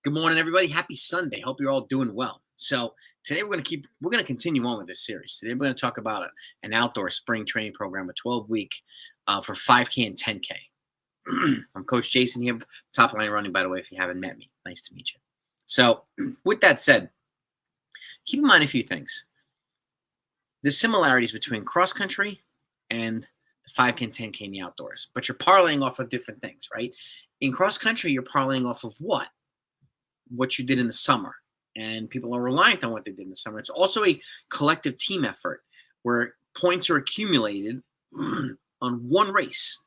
Good morning, everybody. Happy Sunday. Hope you're all doing well. So today we're gonna continue on with this series. Today we're gonna talk about an outdoor spring training program, a 12-week for 5K and 10K. I'm Coach Jason here, Top Line Running. By the way, if you haven't met me, nice to meet you. So with that said, keep in mind a few things. There's similarities between cross country and the 5K and 10K in the outdoors, but you're parlaying off of different things, right? In cross country, you're parlaying off of what you did in the summer, and people are reliant on what they did in the summer. It's also a collective team effort where points are accumulated on one race,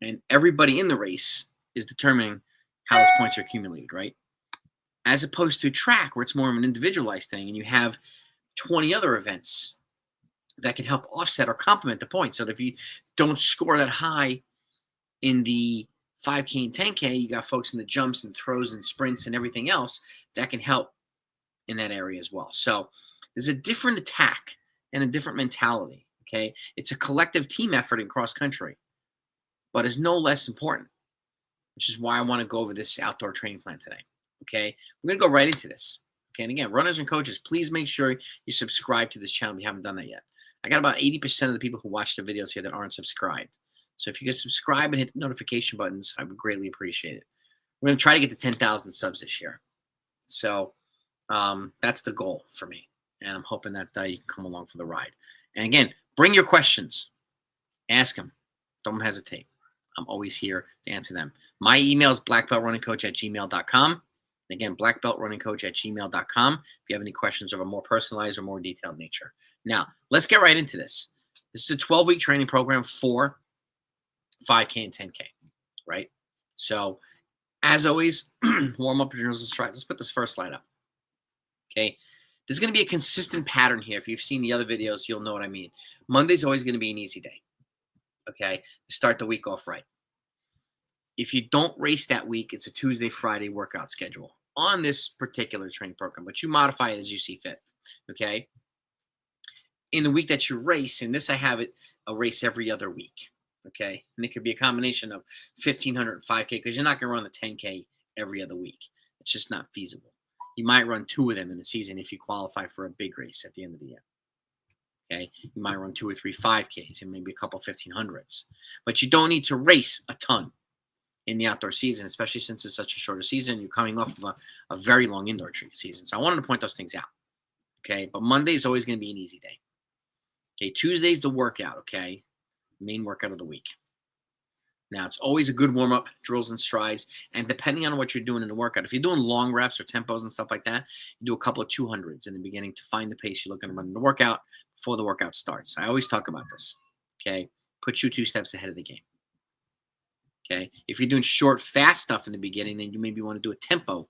and everybody in the race is determining how those points are accumulated, right? As opposed to track, where it's more of an individualized thing, and you have 20 other events that can help offset or complement the points. So that if you don't score that high in the 5K and 10K, you got folks in the jumps and throws and sprints and everything else that can help in that area as well. So there's a different attack and a different mentality. Okay. It's a collective team effort in cross country, but is no less important, which is why I want to go over this outdoor training plan today. Okay. We're going to go right into this. Okay. And again, runners and coaches, please make sure you subscribe to this channel if you haven't done that yet. I got about 80% of the people who watch the videos here that aren't subscribed. So if you could subscribe and hit the notification buttons, I would greatly appreciate it. We're going to try to get to 10,000 subs this year. So that's the goal for me. And I'm hoping that you can come along for the ride. And again, bring your questions. Ask them. Don't hesitate. I'm always here to answer them. My email is blackbeltrunningcoach@gmail.com. Again, blackbeltrunningcoach@gmail.com if you have any questions of a more personalized or more detailed nature. Now, let's get right into this. This is a 12-week training program for 5K and 10K, right? So, as always, warm up your drills and strides. Let's put this first slide up. Okay, there's going to be a consistent pattern here. If you've seen the other videos, you'll know what I mean. Monday's always going to be an easy day. Okay, to start the week off right. If you don't race that week, it's a Tuesday, Friday workout schedule on this particular training program, but you modify it as you see fit. Okay, in the week that you race, and this I have it a race every other week. Okay, and it could be a combination of 1,500 and 5K because you're not going to run the 10K every other week. It's just not feasible. You might run 2 of them in the season if you qualify for a big race at the end of the year. Okay, you might run 2 or 3 5Ks and maybe a couple 1,500s, but you don't need to race a ton in the outdoor season, especially since it's such a shorter season. You're coming off of a very long indoor season. So I wanted to point those things out. Okay, but Monday is always going to be an easy day. Okay, Tuesday's the workout. Okay. Main workout of the week. Now, it's always a good warm-up, drills and strides, and depending on what you're doing in the workout, if you're doing long reps or tempos and stuff like that, you do a couple of 200s in the beginning to find the pace you're looking to run in the workout before the workout starts. I always talk about this, okay? Put you 2 steps ahead of the game, okay? If you're doing short, fast stuff in the beginning, then you maybe want to do a tempo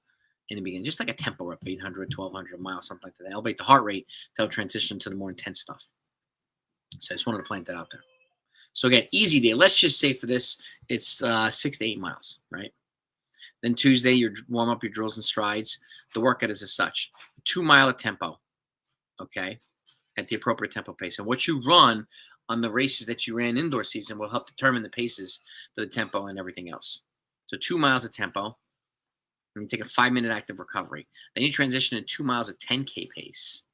in the beginning, just like a tempo rep, 800, 1,200, a mile, something like that. Elevate the heart rate to help transition to the more intense stuff. So I just wanted to point that out there. So again, easy day. Let's just say for this, it's 6 to 8 miles, right? Then Tuesday, you warm up your drills and strides. The workout is as such: 2 mile at tempo, okay, at the appropriate tempo pace. And what you run on the races that you ran indoor season will help determine the paces for the tempo and everything else. So 2 miles at tempo, and you take a 5-minute active recovery. Then you transition to 2 miles at 10K pace.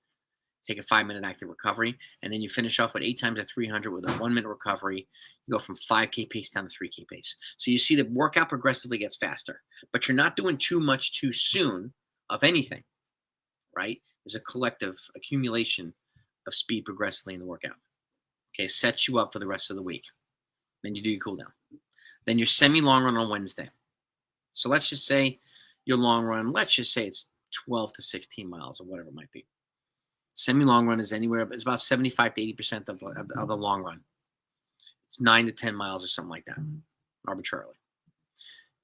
Take a 5-minute active recovery, and then you finish off with 8 times at 300 with a 1-minute recovery. You go from 5K pace down to 3K pace. So you see the workout progressively gets faster, but you're not doing too much too soon of anything, right? There's a collective accumulation of speed progressively in the workout. Okay, sets you up for the rest of the week. Then you do your cool down. Then your semi-long run on Wednesday. So let's just say your long run, let's just say it's 12 to 16 miles or whatever it might be. Semi-long run is anywhere, it's about 75 to 80% of the long run. It's 9 to 10 miles or something like that, arbitrarily.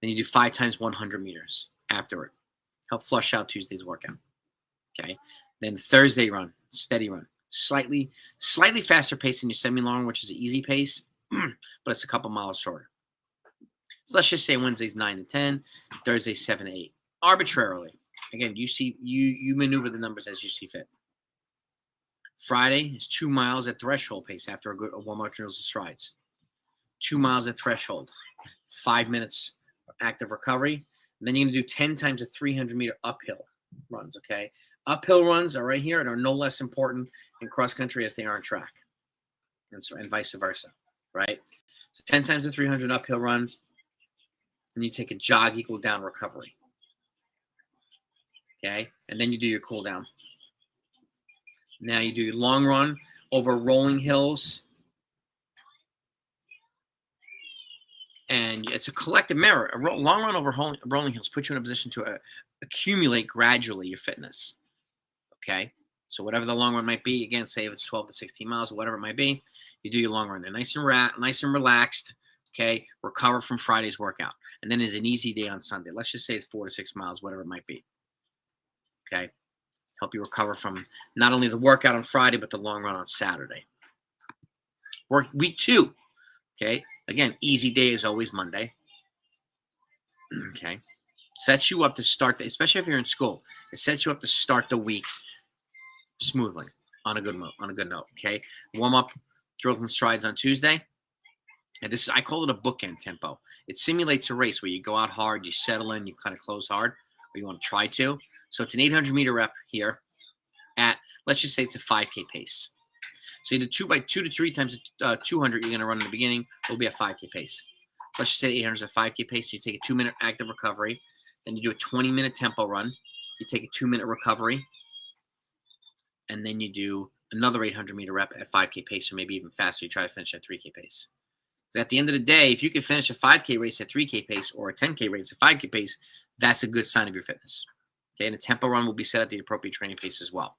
Then you do 5 times 100 meters afterward. Help flush out Tuesday's workout. Okay. Then Thursday run, steady run. Slightly faster pace than your semi-long, which is an easy pace, but it's a couple miles shorter. So let's just say Wednesday's 9 to 10, Thursday's 7 to 8. Arbitrarily. Again, you maneuver the numbers as you see fit. Friday is 2 miles at threshold pace after a warm-up drills and strides. 2 miles at threshold. 5 minutes active recovery. And then you're going to do 10 times a 300-meter uphill runs, okay? Uphill runs are right here and are no less important in cross country as they are in track, and vice versa, right? So 10 times a 300 uphill run, and you take a jog equal down recovery, okay? And then you do your cool down. Now you do your long run over rolling hills, and it's a collective mirror. A long run over rolling hills puts you in a position to accumulate gradually your fitness, okay? So whatever the long run might be, again, say if it's 12 to 16 miles or whatever it might be, you do your long run. They're nice and relaxed, okay? Recover from Friday's workout. And then there's an easy day on Sunday. Let's just say it's 4 to 6 miles, whatever it might be, okay? Help you recover from not only the workout on Friday, but the long run on Saturday. Week 2, okay? Again, easy day is always Monday, okay? Sets you up to start, especially if you're in school, it sets you up to start the week smoothly on a good note, okay? Warm up, drills and strides on Tuesday. And this, I call it a bookend tempo. It simulates a race where you go out hard, you settle in, you kind of close hard, or you want to try to. So it's an 800-meter rep here at, let's just say it's a 5K pace. So you do 2 to 3 times 200 you're going to run in the beginning. It'll be a 5K pace. Let's just say 800 is a 5K pace. So you take a 2-minute active recovery. Then you do a 20-minute tempo run. You take a 2-minute recovery. And then you do another 800-meter rep at 5K pace, or maybe even faster. You try to finish at 3K pace. Because at the end of the day, if you can finish a 5K race at 3K pace or a 10K race at 5K pace, that's a good sign of your fitness. Okay, and the tempo run will be set at the appropriate training pace as well.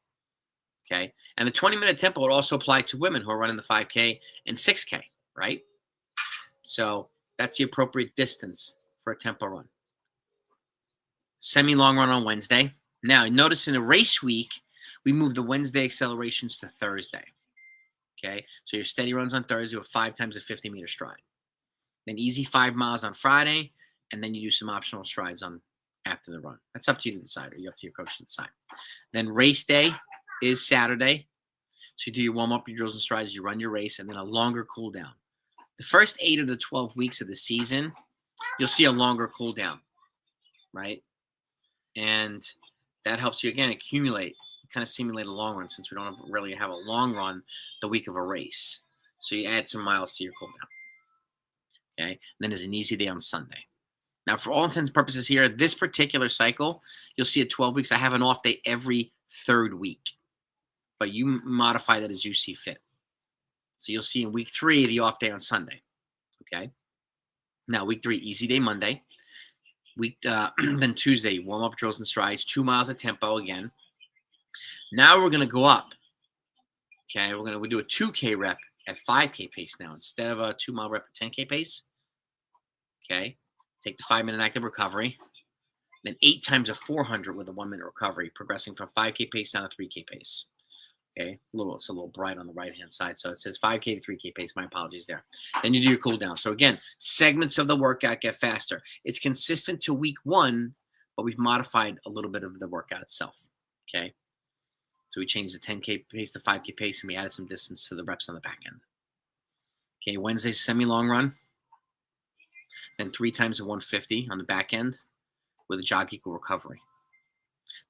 Okay, and the 20-minute tempo would also apply to women who are running the 5K and 6K, right? So that's the appropriate distance for a tempo run. Semi-long run on Wednesday. Now, notice in a race week, we move the Wednesday accelerations to Thursday. Okay, so your steady runs on Thursday with 5 times a 50-meter stride. Then easy 5 miles on Friday, and then you do some optional strides on after the run. That's up to you to decide, or up to your coach to decide. Then race day is Saturday. So you do your warm-up, your drills and strides, you run your race, and then a longer cool down. The first 8 of the 12 weeks of the season, you'll see a longer cool down, right? And that helps you, again, accumulate, kind of simulate a long run, since we don't really have a long run the week of a race. So you add some miles to your cool down. Okay, and then there's an easy day on Sunday. Now, for all intents and purposes here, this particular cycle, you'll see at 12 weeks, I have an off day every 3rd week. But you modify that as you see fit. So you'll see in week 3, the off day on Sunday. Okay. Now, week 3, easy day Monday. Then Tuesday, warm up, drills and strides, 2 miles of tempo again. Now we're going to go up. Okay, we do a 2K rep at 5K pace now instead of a 2-mile rep at 10K pace. Okay, take the 5-minute active recovery. Then 8 times a 400 with a 1-minute recovery, progressing from 5K pace down to 3K pace. Okay, it's a little bright on the right-hand side. So it says 5K to 3K pace. My apologies there. Then you do your cool down. So again, segments of the workout get faster. It's consistent to week 1, but we've modified a little bit of the workout itself. Okay, so we changed the 10K pace to 5K pace, and we added some distance to the reps on the back end. Okay, Wednesday's semi-long run. Then 3 times a 150 on the back end with a jog equal recovery.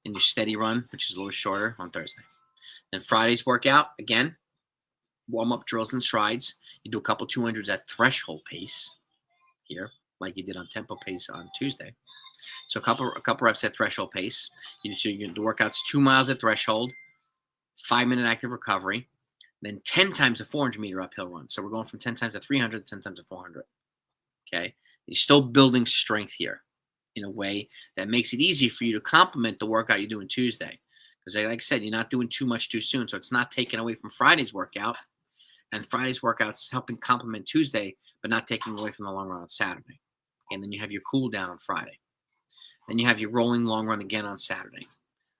Then your steady run, which is a little shorter, on Thursday. Then Friday's workout, again, warm-up drills and strides. You do a couple 200s at threshold pace here, like you did on tempo pace on Tuesday. So a couple reps at threshold pace. The workout's 2 miles at threshold, 5-minute active recovery, then 10 times a 400-meter uphill run. So we're going from 10 times a 300 to 10 times a 400. Okay? You're still building strength here in a way that makes it easy for you to complement the workout you're doing Tuesday. Because like I said, you're not doing too much too soon. So it's not taking away from Friday's workout. And Friday's workout's helping complement Tuesday, but not taking away from the long run on Saturday. And then you have your cool down on Friday. Then you have your rolling long run again on Saturday.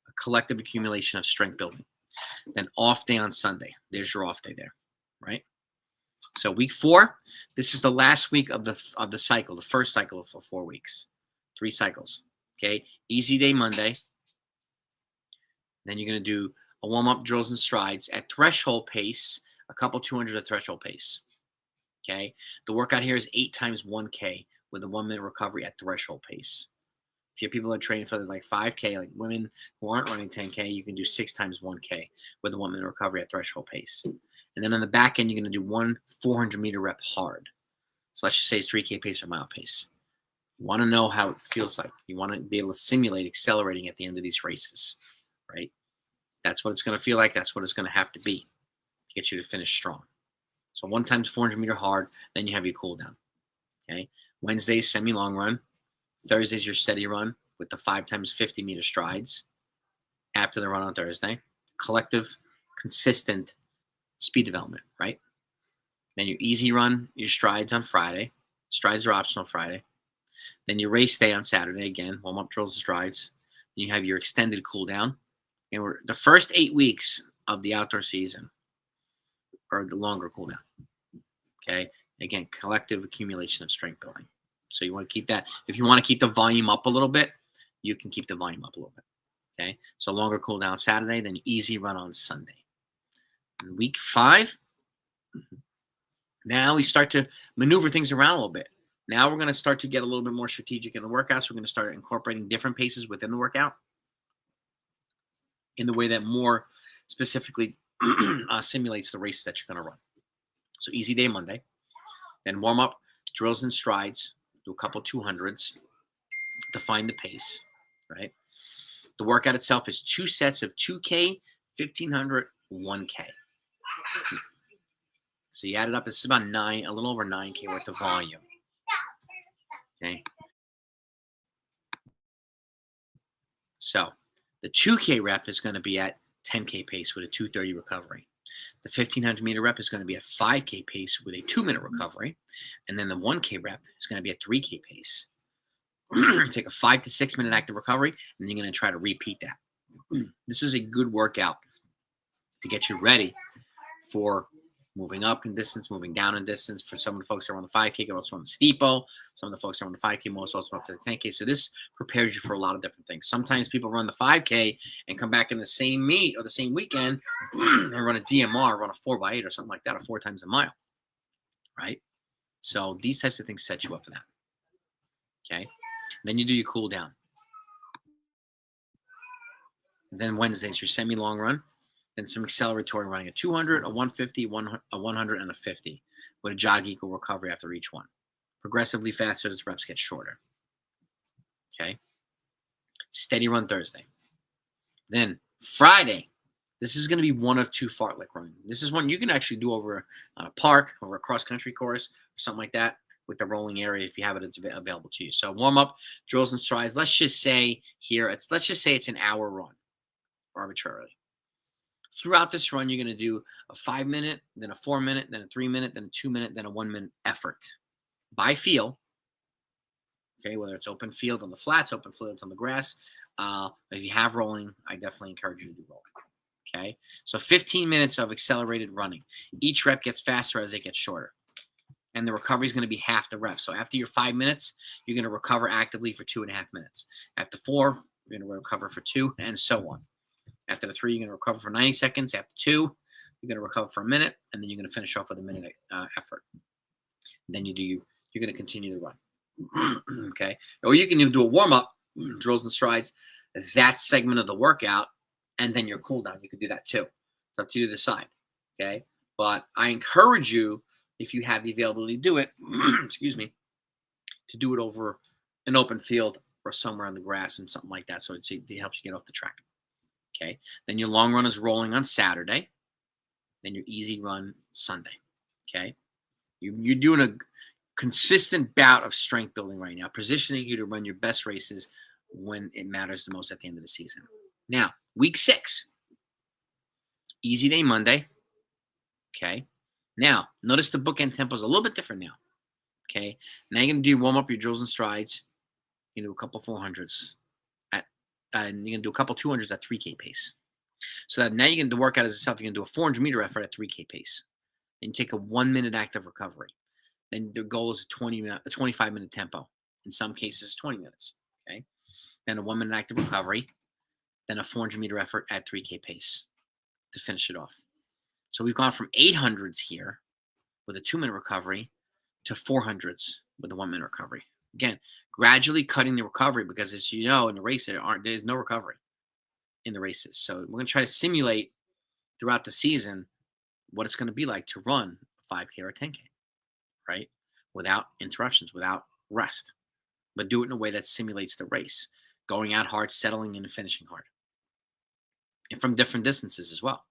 A collective accumulation of strength building. Then off day on Sunday. There's your off day there, right? So week 4, this is the last week of the cycle, the first cycle of 4 weeks. 3 cycles. Okay, easy day Monday. Then you're going to do a warm-up drills and strides at threshold pace, a couple 200 at threshold pace. Okay, the workout here is 8 times 1K with a 1-minute recovery at threshold pace. If you have people that are training for like 5K, like women who aren't running 10K, you can do 6 times 1K with a 1 minute recovery at threshold pace. And then on the back end, you're going to do one 400-meter rep hard. So let's just say it's 3K pace or mile pace. You want to know how it feels like. You want to be able to simulate accelerating at the end of these races, right? That's what it's going to feel like. That's what it's going to have to be to get you to finish strong. So 1 times 400-meter hard, then you have your cool down. Okay. Wednesday's semi-long run. Thursday's your steady run with the 5 times 50-meter strides after the run on Thursday. Collective, consistent speed development, right? Then your easy run, your strides on Friday. Strides are optional Friday. Then your race day on Saturday, again, warm-up drills and strides. Then you have your extended cool down. And we're the first 8 weeks of the outdoor season or the longer cool down. Okay. Again, collective accumulation of strength building. So you want to keep that. If you want to keep the volume up a little bit, you can keep the volume up a little bit. Okay. So longer cool down Saturday, then easy run on Sunday. In week 5, now we start to maneuver things around a little bit. Now we're going to start to get a little bit more strategic in the workouts. We're going to start incorporating different paces within the workout in the way that more specifically simulates the races that you're going to run. So easy day Monday, then warm up, drills and strides, do a couple 200s, define the pace, right? The workout itself is 2 sets of 2K, 1500, 1K. So you add it up, it's about a little over 9K worth of volume. Okay. So the 2K rep is going to be at 10K pace with a 230 recovery. The 1500-meter rep is going to be at 5K pace with a 2-minute recovery. And then the 1K rep is going to be at 3K pace. Take a 5 to 6 minute active recovery, and you're going to try to repeat that. This is a good workout to get you ready for moving up in distance, moving down in distance. For some of the folks that are on the 5K, can also on the steeple. Some of the folks that are on the 5K most also up to the 10K. So this prepares you for a lot of different things. Sometimes people run the 5K and come back in the same meet or the same weekend and run a DMR, run a 4x8 or something like that, or 4 times a mile, right? So these types of things set you up for that. Okay. Then you do your cool down. Then Wednesday's your semi-long run. Then some acceleratory running, a 200, a 150, a 100, and a 50 with a jog equal recovery after each one. Progressively faster as reps get shorter. Okay. Steady run Thursday. Then Friday, this is going to be one of 2 fartlek running. This is one you can actually do over on a park, over a cross-country course, or something like that with the rolling area if you have it, it's available to you. So warm up, drills and strides. Let's just say it's an hour run arbitrarily. Throughout this run, you're going to do a 5-minute, then a 4-minute, then a 3-minute, then a 2-minute, then a 1-minute effort by feel. Okay, whether it's open field on the flats, open fields on the grass. If you have rolling, I definitely encourage you to do rolling. Okay, so 15 minutes of accelerated running. Each rep gets faster as it gets shorter. And the recovery is going to be half the rep. So after your 5 minutes, you're going to recover actively for 2.5 minutes. After 4, you're going to recover for 2, and so on. After the 3, you're going to recover for 90 seconds. After 2, you're going to recover for a minute, and then you're going to finish off with a minute effort. Then you're going to continue to run. Okay, or you can even do a warm up, drills and strides, that segment of the workout, and then your cool down. You can do that too. It's up to you to decide. Okay, but I encourage you, if you have the availability to do it, excuse me, to do it over an open field or somewhere on the grass and something like that. So it helps you get off the track. Okay. Then your long run is rolling on Saturday. Then your easy run Sunday. Okay. You're doing a consistent bout of strength building right now, positioning you to run your best races when it matters the most at the end of the season. Now, week 6, easy day Monday. Okay. Now, notice the bookend tempo is a little bit different now. Okay. Now you're going to warm up your drills and strides. You do a couple 400s and you're going to do a couple 200s at 3K pace. So that now you're going to work out as itself. You're going to do a 400-meter effort at 3K pace. Then you take a 1-minute active recovery. Then the goal is a 25-minute tempo. In some cases, 20 minutes. Okay. Then a 1-minute active recovery. Then a 400-meter effort at 3K pace to finish it off. So we've gone from 800s here with a 2-minute recovery to 400s with a 1-minute recovery. Again, gradually cutting the recovery because, as you know, in the race there's no recovery in the races. So we're going to try to simulate throughout the season what it's going to be like to run a 5K or a 10K, right? Without interruptions, without rest, but do it in a way that simulates the race, going out hard, settling in, and finishing hard, and from different distances as well.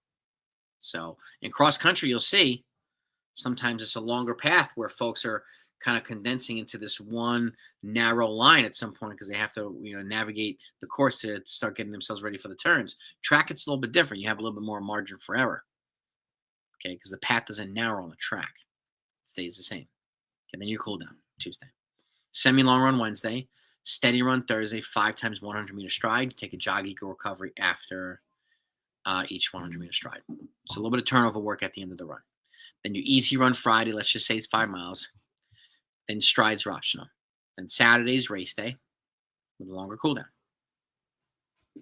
So in cross country, you'll see sometimes it's a longer path where folks are kind of condensing into this one narrow line at some point because they have to, navigate the course to start getting themselves ready for the turns. Track, it's a little bit different. You have a little bit more margin for error, okay, because the path doesn't narrow on the track. It stays the same. And then you cool down Tuesday. Semi-long run Wednesday. Steady run Thursday, 5 times 100-meter stride. You take a jog eco recovery after each 100-meter stride. So a little bit of turnover work at the end of the run. Then your easy run Friday, let's just say it's 5 miles. Then strides are optional. Then Saturday's race day with a longer cool down.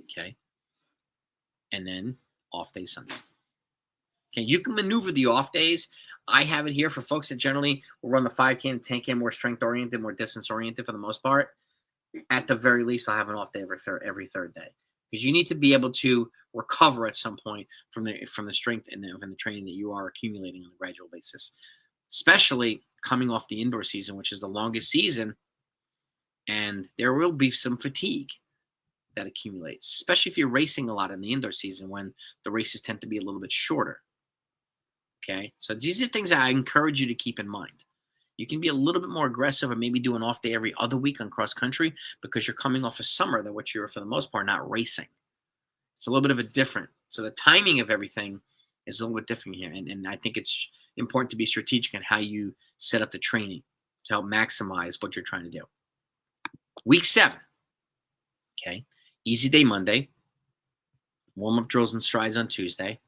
Okay. And then off day Sunday. Okay, you can maneuver the off days. I have it here for folks that generally will run the 5K and 10K more strength oriented, more distance oriented for the most part. At the very least, I'll have an off day every third day because you need to be able to recover at some point from the strength and the training that you are accumulating on a gradual basis, especially coming off the indoor season, which is the longest season, and there will be some fatigue that accumulates, especially if you're racing a lot in the indoor season when the races tend to be a little bit shorter. Okay, so these are things that I encourage you to keep in mind. You can be a little bit more aggressive and maybe do an off day every other week on cross country because you're coming off a summer that what you're, for the most part, not racing. It's a little bit of a different. So the timing of everything is a little bit different here. And I think it's important to be strategic in how you set up the training to help maximize what you're trying to do. Week 7. Okay. Easy day Monday. Warm-up drills and strides on Tuesday.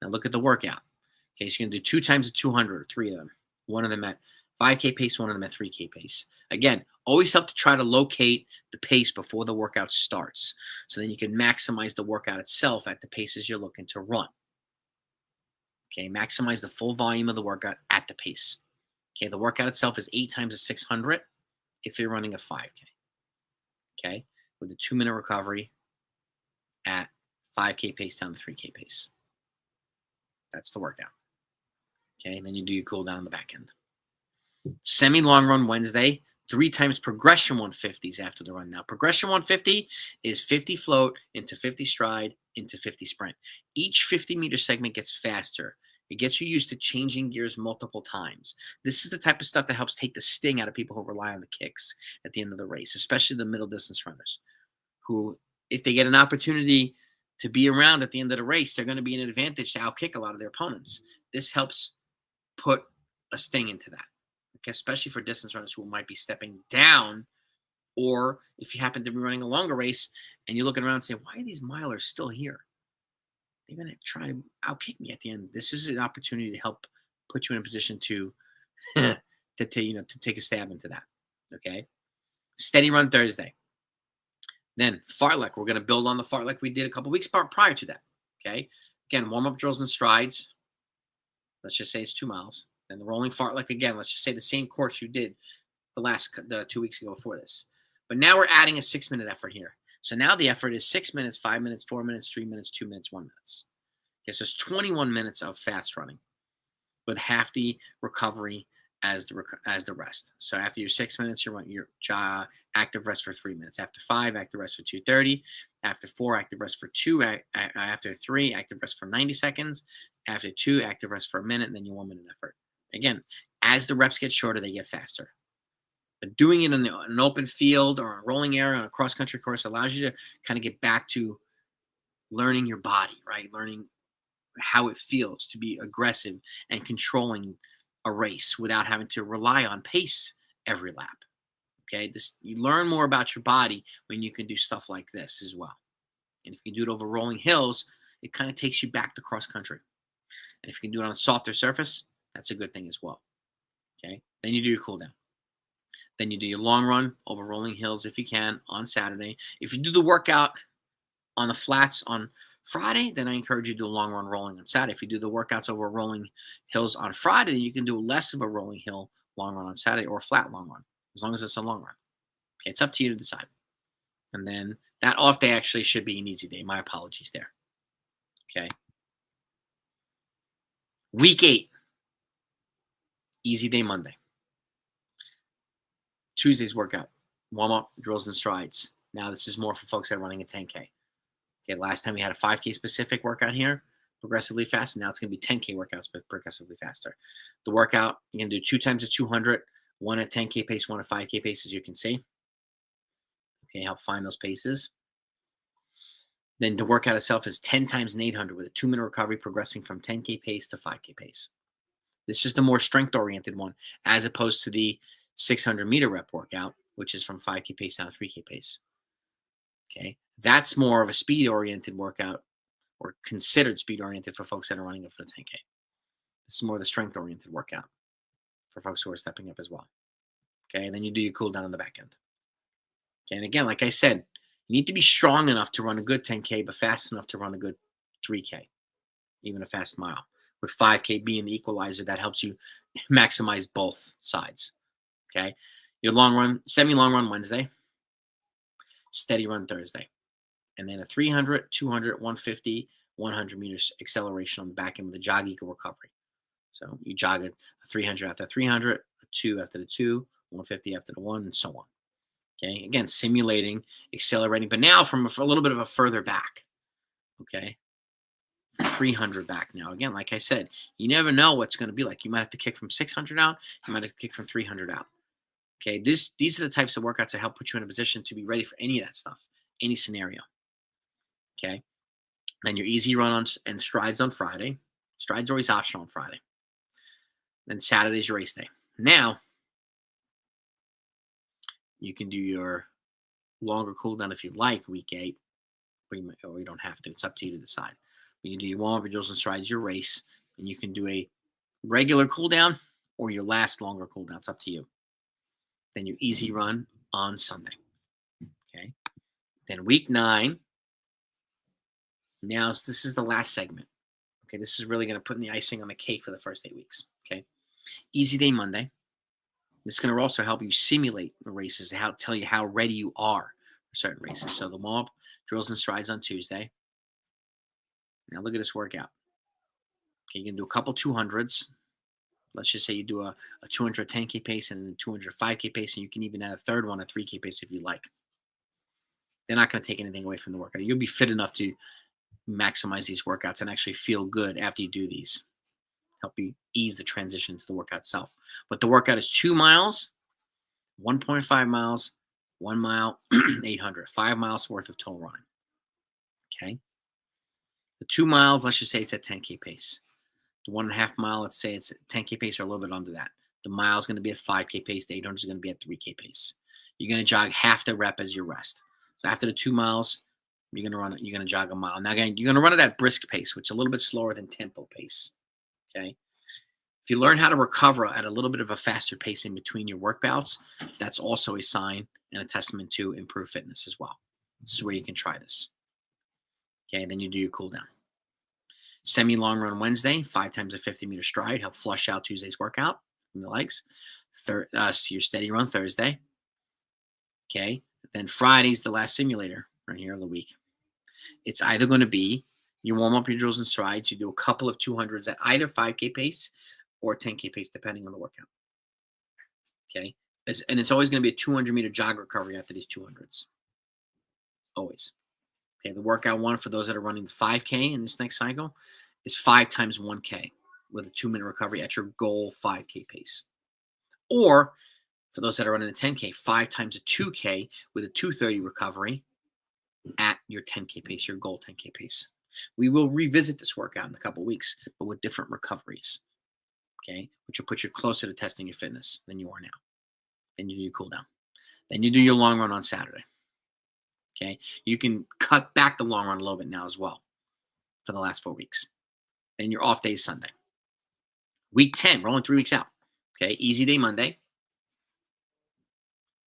Now look at the workout. Okay, so you're going to do 2 times the 200, or 3 of them. One of them at 5K pace, one of them at 3K pace. Again, always help to try to locate the pace before the workout starts. So then you can maximize the workout itself at the paces you're looking to run. Okay, maximize the full volume of the workout at the pace. Okay, the workout itself is 8 times the 600 if you're running a 5K. Okay, with a 2-minute recovery at 5K pace down to 3K pace. That's the workout. Okay, and then you do your cool down on the back end. Semi-long run Wednesday, 3 times progression 150s after the run. Now, progression 150 is 50 float into 50 stride into 50 sprint. Each 50-meter segment gets faster. It gets you used to changing gears multiple times. This is the type of stuff that helps take the sting out of people who rely on the kicks at the end of the race, especially the middle distance runners, who, if they get an opportunity to be around at the end of the race, they're going to be in an advantage to outkick a lot of their opponents. This helps put a sting into that, okay, especially for distance runners who might be stepping down, or if you happen to be running a longer race and you're looking around and say, why are these milers still here? They're going to try to outkick me at the end. This is an opportunity to help put you in a position to to take a stab into that, okay? Steady run Thursday. Then fartlek. We're going to build on the fartlek we did a couple weeks prior to that, okay? Again, warm-up drills and strides. Let's just say it's 2 miles. Then the rolling fartlek again. Let's just say the same course you did the 2 weeks ago before this. But now we're adding a 6-minute effort here. So now the effort is 6 minutes, 5 minutes, 4 minutes, 3 minutes, 2 minutes, 1 minute. Okay, so it's 21 minutes of fast running with half the recovery as the rest. So after your 6 minutes, you run your active rest for 3 minutes. After 5, active rest for 2:30. After 4, active rest for 2. After 3, active rest for 90 seconds. After 2, active rest for a minute, and then your 1-minute effort. Again, as the reps get shorter, they get faster. But doing it in an open field or a rolling area on a cross-country course allows you to kind of get back to learning your body, right? Learning how it feels to be aggressive and controlling a race without having to rely on pace every lap. Okay, you learn more about your body when you can do stuff like this as well. And if you can do it over rolling hills, it kind of takes you back to cross country. And if you can do it on a softer surface, that's a good thing as well. Okay, then you do your cool down. Then you do your long run over rolling hills if you can on Saturday. If you do the workout on the flats on Friday, then I encourage you to do a long run rolling on Saturday. If you do the workouts over rolling hills on Friday, you can do less of a rolling hill long run on Saturday or a flat long run, as long as it's a long run. Okay, it's up to you to decide. And then that off day actually should be an easy day. My apologies there. Okay. Week 8, easy day Monday. Tuesday's workout, warm up, drills and strides. Now this is more for folks that are running a 10K. Okay, last time we had a 5K specific workout here, progressively fast. Now it's going to be 10K workouts, but progressively faster. The workout, you're going to do 2 times at 200, one at 10K pace, one at 5K pace, as you can see. Okay, help find those paces. Then the workout itself is 10 times an 800 with a 2-minute recovery, progressing from 10K pace to 5K pace. This is the more strength-oriented one, as opposed to the 600-meter rep workout, which is from 5K pace down to 3K pace. Okay, that's more of a speed-oriented workout, or considered speed-oriented for folks that are running it for the 10K. This is more the strength-oriented workout for folks who are stepping up as well. Okay, and then you do your cool down on the back end. Okay, and again, like I said, you need to be strong enough to run a good 10K, but fast enough to run a good 3K, even a fast mile. With 5K being the equalizer, that helps you maximize both sides. Okay, your long run, semi-long run Wednesday, steady run Thursday, and then a 300, 200, 150, 100 meters acceleration on the back end with a jog equal recovery. So you jog a 300 after 300, a 2 after the 2, 150 after the 1, and so on. Okay, again, simulating, accelerating, but now from a little bit of a further back. Okay, 300 back now. Again, like I said, you never know what's going to be like. You might have to kick from 600 out. You might have to kick from 300 out. Okay, these are the types of workouts that help put you in a position to be ready for any of that stuff, any scenario. Okay, then your easy run on and strides on Friday. Strides are always optional on Friday. Then Saturday's your race day. Now, you can do your longer cool down if you like week 8, or you don't have to. It's up to you to decide. You can do your warm-up, drills and strides, your race, and you can do a regular cool down or your last longer cool down. It's up to you. Then your easy run on Sunday. Okay. Then week 9. Now this is the last segment. Okay, this is really going to put the icing on the cake for the first 8 weeks. Okay. Easy day Monday. This is going to also help you simulate the races, tell you how ready you are for certain races. So the warm-up, drills and strides on Tuesday. Now look at this workout. Okay, you can do a couple 200s. Let's just say you do a 200 10K pace and a 200 5K pace, and you can even add a third one, a 3K pace if you like. They're not going to take anything away from the workout. You'll be fit enough to maximize these workouts and actually feel good after you do these. Help you ease the transition to the workout itself. But the workout is 2 miles, 1.5 miles, 1 mile, 800, 5 miles worth of total running. Okay. The 2 miles, let's just say it's at 10K pace. The 1.5 mile, let's say it's at 10K pace or a little bit under that. The mile is going to be at 5K pace. The 800 is going to be at 3K pace. You're going to jog half the rep as your rest. So after the 2 miles, you're going to jog a mile. Now again, you're going to run at that brisk pace, which is a little bit slower than tempo pace. Okay. If you learn how to recover at a little bit of a faster pace in between your work bouts, that's also a sign and a testament to improved fitness as well. This is where you can try this. Okay, then you do your cool down. Semi-long run Wednesday, 5 times a 50-meter stride, help flush out Tuesday's workout from the legs. Your steady run Thursday. Okay, then Friday's the last simulator right here of the week. It's either going to be you warm up your drills and strides, you do a couple of 200s at either 5K pace or 10K pace, depending on the workout. Okay, and it's always going to be a 200-meter jog recovery after these 200s. Always. Okay, the workout one for those that are running the 5K in this next cycle is 5 times 1K with a 2-minute recovery at your goal 5K pace. Or for those that are running the 10K, 5 times a 2K with a 230 recovery at your 10K pace, your goal 10K pace. We will revisit this workout in a couple of weeks, but with different recoveries. Okay, which will put you closer to testing your fitness than you are now. Then you do your cool down. Then you do your long run on Saturday. Okay, you can cut back the long run a little bit now as well for the last 4 weeks. Then your off day is Sunday. Week 10, we're only 3 weeks out. Okay, easy day Monday.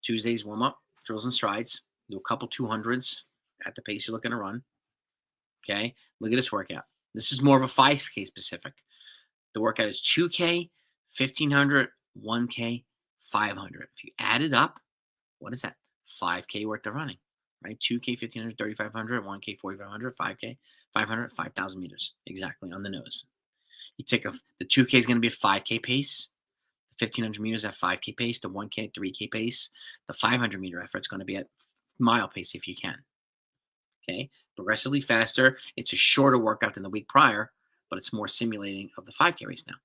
Tuesday's warm up, drills and strides. Do a couple 200s at the pace you're looking to run. Okay, look at this workout. This is more of a 5K specific. The workout is 2K, 1500, 1K, 500. If you add it up, what is that? 5K worth of running, right? 2K, 1,500, 3,500, 1K, 4,500, 5K, 500, 5,000 meters, exactly on the nose. You take the 2K is going to be a 5K pace, the 1,500 meters at 5K pace, the 1K at 3K pace, the 500 meter effort is going to be at mile pace if you can. Okay, progressively faster. It's a shorter workout than the week prior, but it's more simulating of the 5K race now.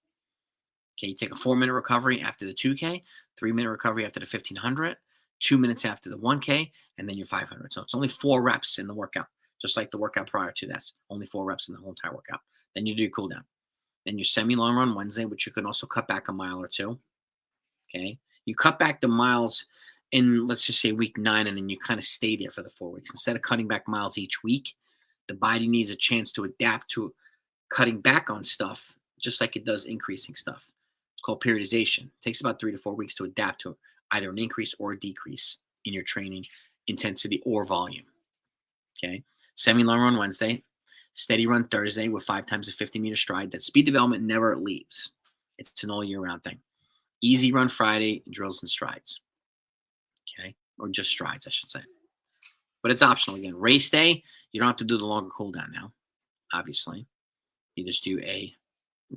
Okay, you take a 4-minute recovery after the 2K, 3-minute recovery after the 1,500, 2 minutes after the 1K, and then your 500. So it's only 4 reps in the workout, just like the workout prior to that. Only 4 reps in the whole entire workout. Then you do your cool down. Then your semi-long run Wednesday, which you can also cut back a mile or two. Okay, you cut back the miles in, let's just say, week 9, and then you kind of stay there for the 4 weeks. Instead of cutting back miles each week, the body needs a chance to adapt to cutting back on stuff, just like it does increasing stuff. It's called periodization. It takes about 3 to 4 weeks to adapt to either an increase or a decrease in your training intensity or volume. Okay, semi-long run Wednesday, steady run Thursday with 5 times a 50-meter stride. That speed development never leaves. It's an all year round thing. Easy run Friday, drills and strides. Okay, or just strides, I should say. But it's optional again. Race day, you don't have to do the longer cool down now, obviously. You just do a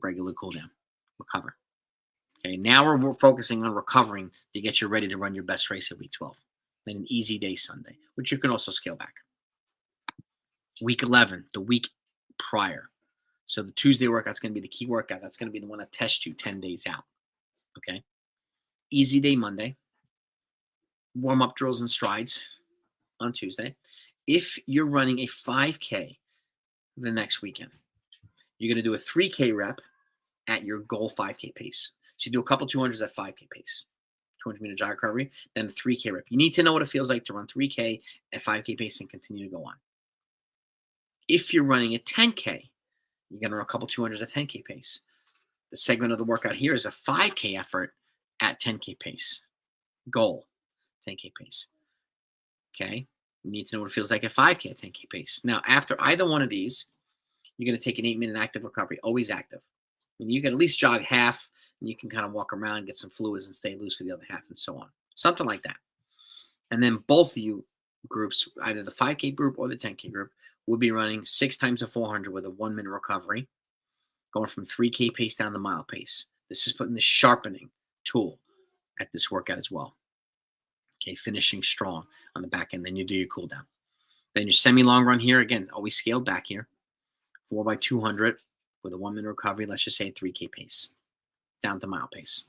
regular cool down, recover. Okay, now we're focusing on recovering to get you ready to run your best race at week 12. Then an easy day Sunday, which you can also scale back. Week 11, the week prior. So the Tuesday workout's going to be the key workout. That's going to be the one that tests you 10 days out. Okay, easy day Monday. Warm-up drills and strides on Tuesday. If you're running a 5K the next weekend, you're going to do a 3K rep at your goal 5K pace. So you do a couple 200s at 5K pace, 200-meter jog recovery, then a 3K rep. You need to know what it feels like to run 3K at 5K pace and continue to go on. If you're running a 10K, you're going to run a couple 200s at 10K pace. The segment of the workout here is a 5K effort at 10K pace. Goal, 10K pace. Okay? You need to know what it feels like at 5K at 10K pace. Now, after either one of these, you're going to take an 8-minute active recovery, always active. I mean, you can at least jog half, and you can kind of walk around, get some fluids, and stay loose for the other half, and so on. Something like that. And then both of you groups, either the 5K group or the 10K group, will be running 6 times the 400 with a 1-minute recovery, going from 3K pace down to mile pace. This is putting the sharpening tool at this workout as well. Okay, finishing strong on the back end. Then you do your cool down. Then your semi-long run here, again, always scaled back here. 4 by 200 with a 1-minute recovery, let's just say 3K pace, down to mile pace.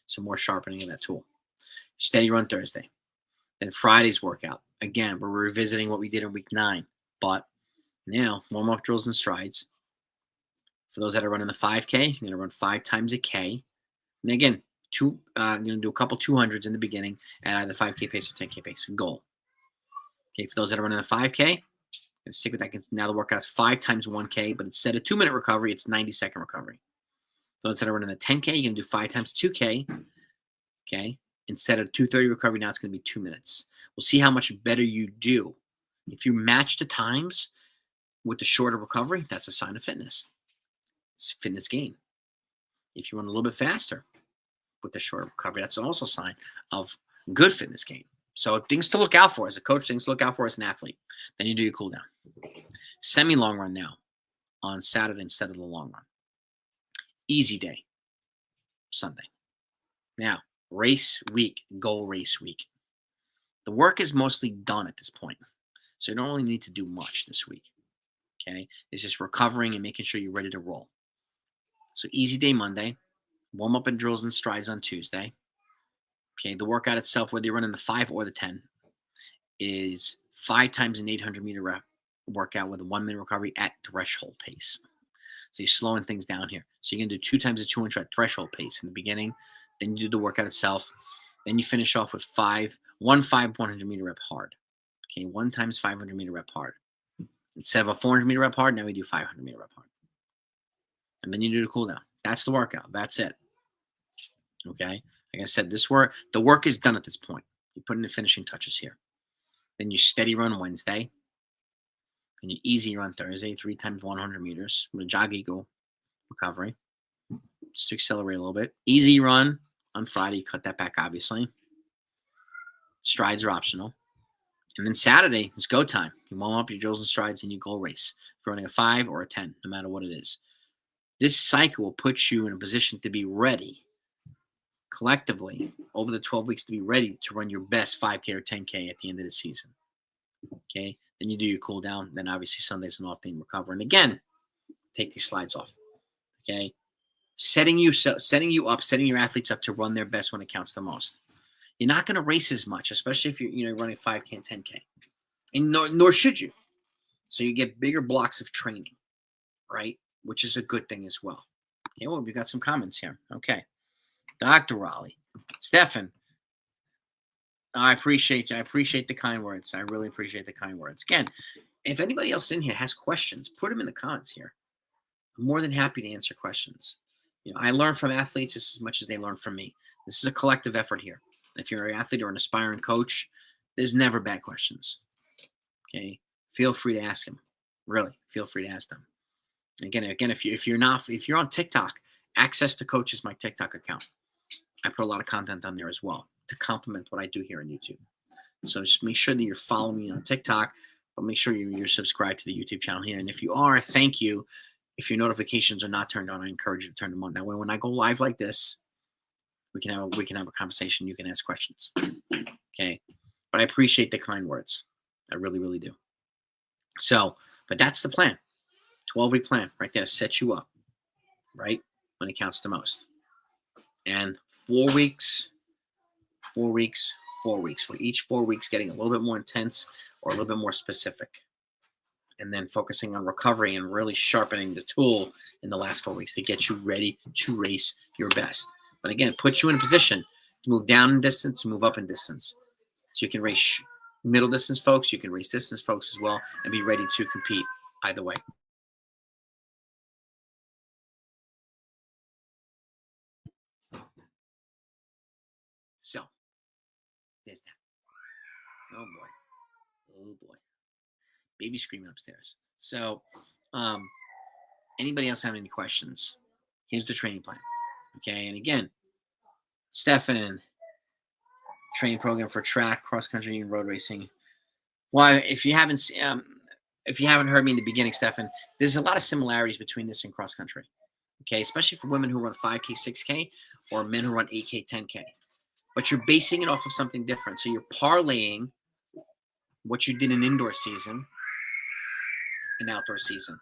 So more sharpening of that tool. Steady run Thursday. Then Friday's workout. Again, we're revisiting what we did in week 9, but now warm-up drills and strides. For those that are running the 5K, you're going to run 5 times a K. And again, I'm going to do a couple 200s in the beginning at either 5K pace or 10K pace. Goal. Okay, for those that are running a 5K, stick with that. Now the workout's 5 times 1K, but instead of 2-minute recovery, it's 90-second recovery. Those that are running a 10K, you're going to do 5 times 2K. Okay, instead of 2:30 recovery, now it's going to be 2 minutes. We'll see how much better you do. If you match the times with the shorter recovery, that's a sign of fitness. It's a fitness gain. If you run a little bit faster with the shorter recovery, that's also a sign of good fitness gain. So things to look out for as a coach, things to look out for as an athlete. Then you do your cool down. Semi-long run now on Saturday instead of the long run. Easy day, Sunday. Now, race week, goal race week. The work is mostly done at this point. So you don't really need to do much this week. Okay? It's just recovering and making sure you're ready to roll. So easy day Monday. Warm up and drills and strides on Tuesday. Okay, the workout itself, whether you're running the 5 or the 10, is 5 times an 800-meter rep workout with a 1-minute recovery at threshold pace. So you're slowing things down here. So you're going to do 2 times the 200 at threshold pace in the beginning. Then you do the workout itself. Then you finish off with 1 100-meter rep hard. Okay, 1 times 500-meter rep hard. Instead of a 400-meter rep hard, now we do 500-meter rep hard. And then you do the cool down. That's the workout. That's it. Okay? Like I said, the work is done at this point. You put in the finishing touches here. Then you steady run Wednesday. And you easy run Thursday, 3 times 100 meters with a jog eagle recovery. Just to accelerate a little bit. Easy run on Friday. You cut that back, obviously. Strides are optional. And then Saturday is go time. You warm up your drills and strides and you go race. If you're running a 5 or a 10, no matter what it is. This cycle will put you in a position to be ready collectively over the 12 weeks to be ready to run your best 5K or 10K at the end of the season. Okay. Then you do your cool down. Then obviously Sunday's an off day and recover. And again, take these slides off. Okay. Setting your athletes up to run their best when it counts the most. You're not going to race as much, especially if you're running 5K and 10K. And nor should you. So you get bigger blocks of training, right? Which is a good thing as well. Okay, well, we've got some comments here. Okay. Dr. Raleigh. Stefan, I appreciate you. I appreciate the kind words. I really appreciate the kind words. Again, if anybody else in here has questions, put them in the comments here. I'm more than happy to answer questions. I learn from athletes just as much as they learn from me. This is a collective effort here. If you're an athlete or an aspiring coach, there's never bad questions. Okay, feel free to ask them. Really, feel free to ask them. Again, if you're on TikTok, access the Coach is my TikTok account. I put a lot of content on there as well to complement what I do here on YouTube. So just make sure that you're following me on TikTok, but make sure you're subscribed to the YouTube channel here. And if you are, thank you. If your notifications are not turned on, I encourage you to turn them on. That way, when I go live like this, we can have a conversation. You can ask questions. Okay, but I appreciate the kind words. I really, really do. So, but that's the plan. 12-week plan right there to set you up, right, when it counts the most. And 4 weeks, 4 weeks, 4 weeks. With each 4 weeks getting a little bit more intense or a little bit more specific. And then focusing on recovery and really sharpening the tool in the last 4 weeks to get you ready to race your best. But again, it puts you in a position to move down in distance, move up in distance. So you can race middle distance folks, you can race distance folks as well, and be ready to compete either way. So, there's that. Oh boy. Oh boy. Baby screaming upstairs. So, anybody else have any questions? Here's the training plan. Okay, and again, Stefan, training program for track, cross country, and road racing. Well, if you haven't heard me in the beginning, Stefan, there's a lot of similarities between this and cross country. Okay, especially for women who run 5K, 6K, or men who run 8K, 10K. But you're basing it off of something different. So you're parlaying what you did in indoor season and outdoor season.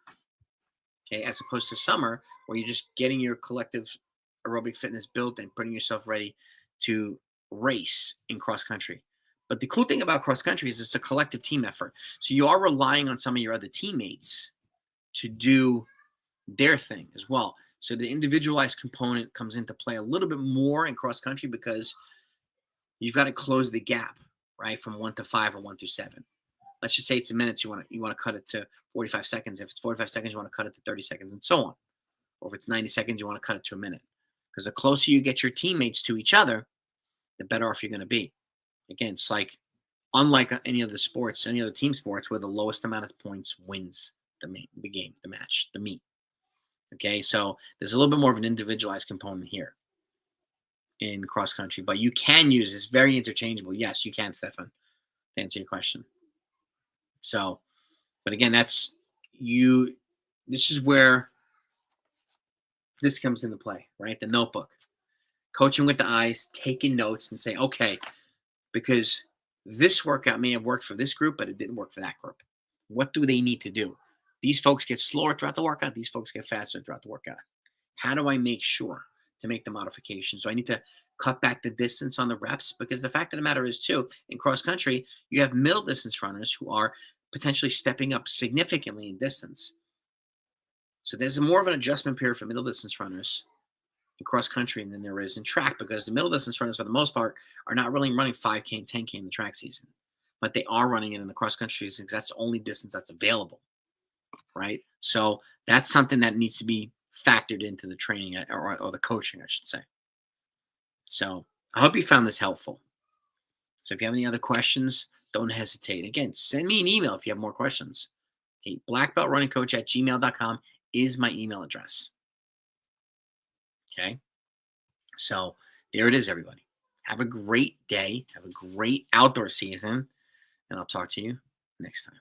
Okay, as opposed to summer, where you're just getting your collective aerobic fitness built and putting yourself ready to race in cross country. But the cool thing about cross country is it's a collective team effort. So you are relying on some of your other teammates to do their thing as well. So the individualized component comes into play a little bit more in cross country because you've got to close the gap, right, from 1 to 5 or 1 to 7. Let's just say it's in minutes, you want to cut it to 45 seconds. If it's 45 seconds, you want to cut it to 30 seconds, and so on. Or if it's 90 seconds, you want to cut it to a minute. Because the closer you get your teammates to each other, the better off you're going to be. Again, it's like, unlike any other sports, any other team sports, where the lowest amount of points wins the game, the match, the meet. Okay, so there's a little bit more of an individualized component here in cross country, but you can use it's very interchangeable. Yes, you can, Stefan, to answer your question. So, but again, this is where this comes into play, right? The notebook, coaching with the eyes, taking notes and saying, okay, because this workout may have worked for this group, but it didn't work for that group. What do they need to do? These folks get slower throughout the workout. These folks get faster throughout the workout. How do I make sure to make the modifications? So I need to cut back the distance on the reps, because the fact of the matter is too, in cross country, you have middle distance runners who are potentially stepping up significantly in distance. So there's more of an adjustment period for middle distance runners in cross country than there is in track, because the middle distance runners, for the most part, are not really running 5K and 10K in the track season, but they are running it in the cross country because that's the only distance that's available, right? So that's something that needs to be factored into the training or the coaching, I should say. So I hope you found this helpful. So if you have any other questions, don't hesitate. Again, send me an email if you have more questions. Okay, blackbeltrunningcoach@gmail.com is my email address. Okay, so there it is, everybody. Have a great day. Have a great outdoor season. And I'll talk to you next time.